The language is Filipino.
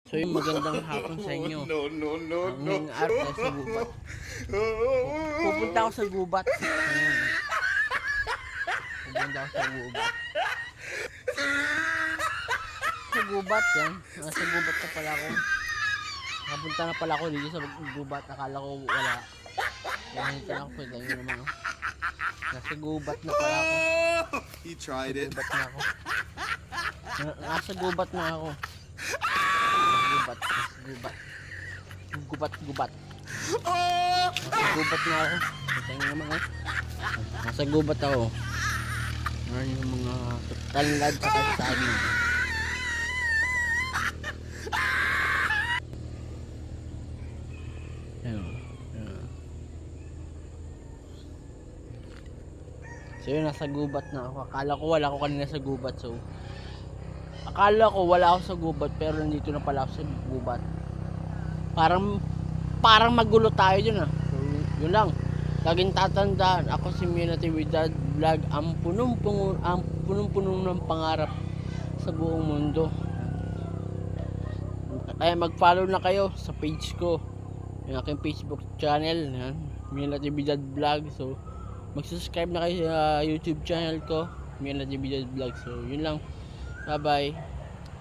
So yung magandang hapon sa inyo. Ang araw sa gubat. Pupunta ako sa gubat. Pupunta ako sa gubat. Sa gubat yan. Sa gubat na pala ako. Napunta na pala ako dito sa gubat. Akala ko wala. Ganito lang ako. Ganyan naman. Nasa gubat na pala ako. He tried it. Gubat na ako. Nasa gubat na ako. Gubat. Gubat. Nasa gubat na ako. Tingnan naman nasa gubat ako. Ngayon yung mga talingad sa kalsada. So yun, nasa gubat na ako. Akala ko wala ako kanina sa gubat. So akala ko wala ako sa gubat, pero nandito na pala ako sa gubat. Parang magulo tayo dun ah. So yun lang. Laging tatandaan, ako si Mio Natividad Vlog, ang punong-puno ng pangarap sa buong mundo. Kaya mag-follow na kayo sa page ko, yung aking Facebook channel, Mio Natividad Vlog. So mag-subscribe na kayo sa YouTube channel ko, Mio Natividad Vlog. So yun lang. Bye bye.